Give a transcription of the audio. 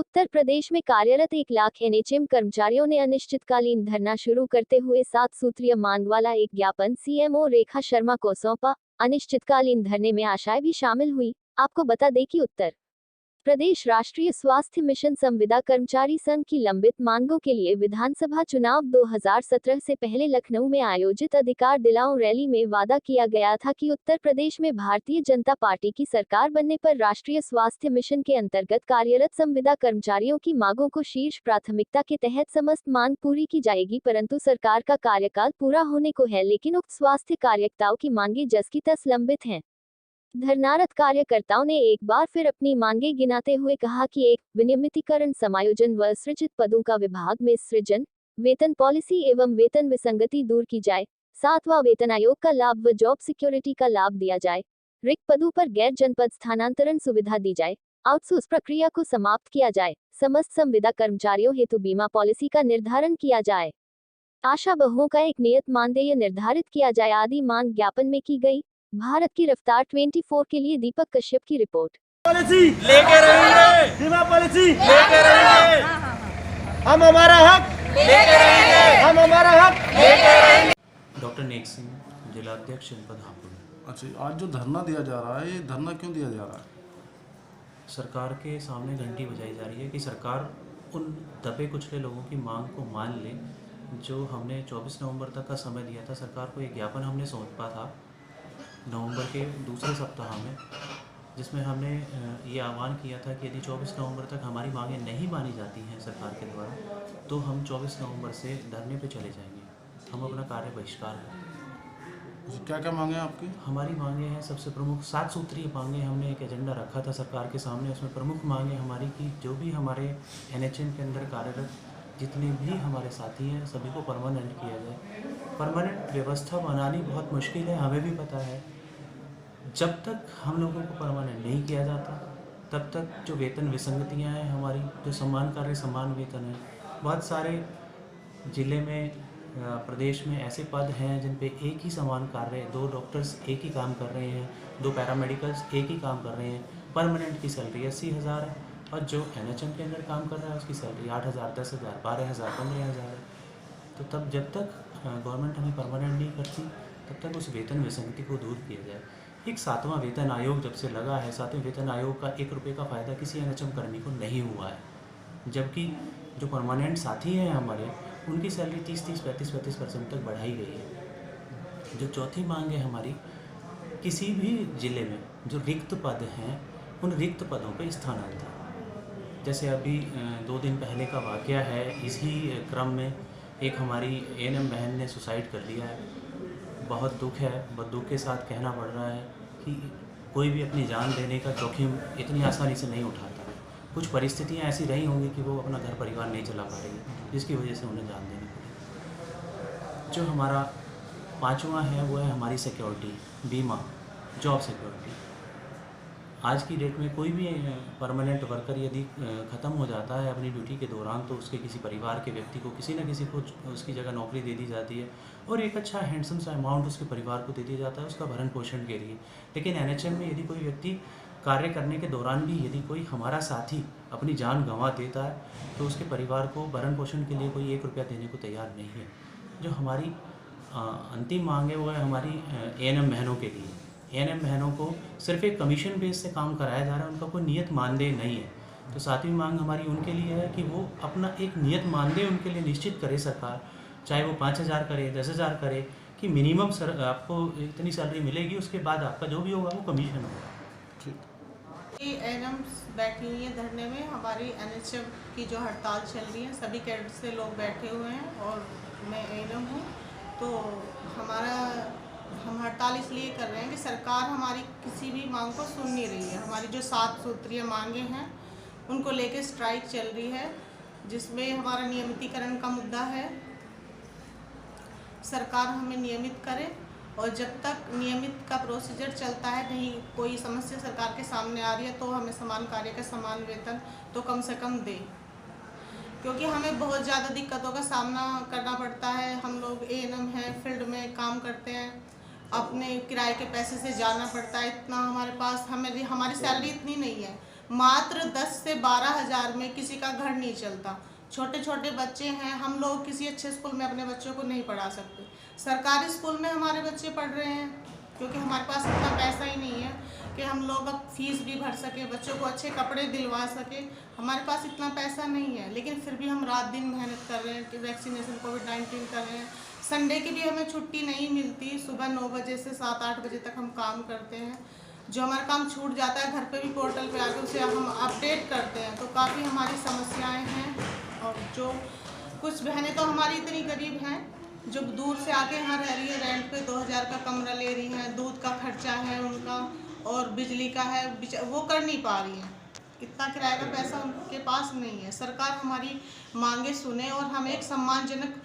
उत्तर प्रदेश में कार्यरत 1 लाख एनएचएम कर्मचारियों ने अनिश्चितकालीन धरना शुरू करते हुए 7 सूत्रीय मांग वाला एक ज्ञापन सीएमओ रेखा शर्मा को सौंपा। अनिश्चितकालीन धरने में आशाएं भी शामिल हुई। आपको बता दें कि उत्तर प्रदेश राष्ट्रीय स्वास्थ्य मिशन संविदा कर्मचारी संघ की लंबित मांगों के लिए विधानसभा चुनाव 2017 से पहले लखनऊ में आयोजित अधिकार दिलाओ रैली में वादा किया गया था कि उत्तर प्रदेश में भारतीय जनता पार्टी की सरकार बनने पर राष्ट्रीय स्वास्थ्य मिशन के अंतर्गत कार्यरत संविदा कर्मचारियों की मांगों को शीर्ष प्राथमिकता के तहत समस्त मांग पूरी की जाएगी, परंतु सरकार का कार्यकाल पूरा होने को है, लेकिन उक्त स्वास्थ्य कार्यकर्ताओं की मांगे जस की तस लंबित हैं। धरनारत कार्यकर्ताओं ने एक बार फिर अपनी मांगे गिनाते हुए कहा कि 1. विनियमितीकरण, समायोजन व सृजित पदों का विभाग में सृजन, वेतन पॉलिसी एवं वेतन विसंगति दूर की जाए। 7वां वेतन आयोग का लाभ व जॉब सिक्योरिटी का लाभ दिया जाए। रिक्त पदों पर गैर जनपद स्थानांतरण सुविधा दी जाए। आउटसोर्स प्रक्रिया को समाप्त किया जाए। समस्त संविदा कर्मचारियों हेतु बीमा पॉलिसी का निर्धारण किया जाए। आशा बहुओं का एक नियत मानदेय निर्धारित किया जाए आदि मांग ज्ञापन में की गई। भारत की रफ्तार 24 के लिए दीपक कश्यप की रिपोर्ट। पॉलिसी लेके रहेंगे, बीमा पॉलिसी लेके रहेंगे, हम हमारा हक लेके रहेंगे, हम हमारा हक लेके रहेंगे। डॉक्टर नेक सिंह, जिला अध्यक्ष जनपद हापुड़। अच्छा, आज जो धरना दिया जा रहा है, ये धरना क्यों दिया जा रहा है? सरकार के सामने घंटी बजाई जा रही है कि सरकार उन दबे कुचले लोगों की मांग को मान ले। जो हमने 24 नवंबर तक का समय दिया था, सरकार को एक ज्ञापन हमने सौंपा था नवंबर के दूसरे सप्ताह में, जिसमें हमने ये आह्वान किया था कि यदि 24 नवंबर तक हमारी मांगें नहीं मानी जाती हैं सरकार के द्वारा, तो हम 24 नवंबर से धरने पे चले जाएंगे। हम अपना कार्य बहिष्कार करेंगे। क्या क्या मांगे आपकी? हमारी मांगे हैं, सबसे प्रमुख 7 सूत्रीय मांगे हमने एक एजेंडा रखा था सरकार के सामने। उसमें प्रमुख मांगे हमारी कि जो भी हमारे एनएचएम के अंदर कार्यरत जितने भी हमारे साथी हैं, सभी को परमानेंट किया जाए। परमानेंट व्यवस्था बनानी बहुत मुश्किल है, हमें भी पता है। जब तक हम लोगों को परमानेंट नहीं किया जाता, तब तक जो वेतन विसंगतियां हैं हमारी, जो समान कार्य समान वेतन है, बहुत सारे ज़िले में प्रदेश में ऐसे पद हैं जिन पे एक ही समान कार्य, 2 डॉक्टर्स एक ही काम कर रहे हैं, 2 पैरामेडिकल्स एक ही काम कर रहे हैं। परमानेंट की सैलरी 80,000 है और जो एनएचएम के अंदर काम कर रहा है उसकी सैलरी 8,000, 10,000, 12,000, 15,000 है। तो तब जब तक गवर्नमेंट हमें परमानेंट नहीं करती, तब तक उस वेतन विसंगति को दूर किया जाए। एक 7वां वेतन आयोग जब से लगा है, 7वें वेतन आयोग का 1 रुपये का फ़ायदा किसी एनएचएम कर्मी को नहीं हुआ है, जबकि जो परमानेंट साथी हैं हमारे, उनकी सैलरी 30-30, 35-35% तक बढ़ाई गई है। जो चौथी मांग है हमारी, किसी भी ज़िले में जो रिक्त पद हैं, उन रिक्त पदों पर स्थानांतरण। जैसे अभी 2 दिन पहले का वाक़या है, इसी क्रम में एक हमारी एएनएम बहन ने सुसाइड कर लिया है। बहुत दुख है, बहुत दुख के साथ कहना पड़ रहा है कि कोई भी अपनी जान देने का जोखिम इतनी आसानी से नहीं उठाता। कुछ परिस्थितियां ऐसी रही होंगी कि वो अपना घर परिवार नहीं चला पा रही, जिसकी वजह से उन्हें जान देनी पड़ी। जो हमारा 5वां है वो है हमारी सिक्योरिटी, बीमा, जॉब सिक्योरिटी। आज की डेट में कोई भी परमानेंट वर्कर यदि ख़त्म हो जाता है अपनी ड्यूटी के दौरान, तो उसके किसी परिवार के व्यक्ति को किसी न किसी को उसकी जगह नौकरी दे दी जाती है और एक अच्छा हैंडसम सा अमाउंट उसके परिवार को दे दिया जाता है उसका भरण पोषण के लिए। लेकिन एनएचएम में यदि कोई व्यक्ति कार्य करने के दौरान भी यदि कोई हमारा साथी अपनी जान गंवा देता है, तो उसके परिवार को भरण पोषण के लिए कोई 1 रुपया देने को तैयार नहीं है। जो हमारी अंतिम मांग है वो है हमारी एएनएम बहनों के लिए। एएनएम बहनों को सिर्फ एक कमीशन बेस से काम कराया जा रहा है, उनका कोई नियत मानदेय नहीं है। तो 7वीं मांग हमारी उनके लिए है कि वो अपना एक नियत मानदेय उनके लिए निश्चित करे सरकार, चाहे वो 5,000 करे, 10,000 करे, कि मिनिमम आपको इतनी सैलरी मिलेगी, उसके बाद आपका जो भी होगा वो कमीशन होगा। एएनएम बैठी हुई है धरने में। हमारी एनएचएम की जो हड़ताल चल रही है, सभी कैडर से लोग बैठे हुए हैं और मैं एएनएम हूँ। तो हम हड़ताल इसलिए कर रहे हैं कि सरकार हमारी किसी भी मांग को सुन नहीं रही है। हमारी जो 7 सूत्रीय मांगे हैं उनको लेके स्ट्राइक चल रही है, जिसमें हमारा नियमितीकरण का मुद्दा है। सरकार हमें नियमित करे और जब तक नियमित का प्रोसीजर चलता है, नहीं कोई समस्या सरकार के सामने आ रही है, तो हमें समान कार्य का समान वेतन तो कम से कम दे, क्योंकि हमें बहुत ज़्यादा दिक्कतों का सामना करना पड़ता है। हम लोग एएनएम हैं, फील्ड में काम करते हैं, अपने किराए के पैसे से जाना पड़ता है। इतना हमारे पास हमारी सैलरी इतनी नहीं है, मात्र 10 से 12 हज़ार में किसी का घर नहीं चलता। छोटे छोटे बच्चे हैं, हम लोग किसी अच्छे स्कूल में अपने बच्चों को नहीं पढ़ा सकते। सरकारी स्कूल में हमारे बच्चे पढ़ रहे हैं क्योंकि हमारे पास इतना पैसा ही नहीं है कि हम लोग अब फीस भी भर सके, बच्चों को अच्छे कपड़े दिलवा सके। हमारे पास इतना पैसा नहीं है, लेकिन फिर भी हम रात दिन मेहनत कर रहे हैं कि वैक्सीनेशन कोविड-19 कर रहे हैं। संडे की भी हमें छुट्टी नहीं मिलती। सुबह 9 बजे से 7-8 बजे तक हम काम करते हैं। जो हमारा काम छूट जाता है घर पे भी पोर्टल पे आके उसे हम अपडेट करते हैं। तो काफ़ी हमारी समस्याएं हैं। और जो कुछ बहनें तो हमारी इतनी गरीब हैं जो दूर से आके यहाँ रह रही है, रेंट पे 2000 का कमरा ले रही हैं, दूध का खर्चा है उनका और बिजली का है, वो कर नहीं पा रही हैं। इतना किराए का पैसा उनके पास नहीं है। सरकार हमारी मांगे सुने और हमें एक सम्मानजनक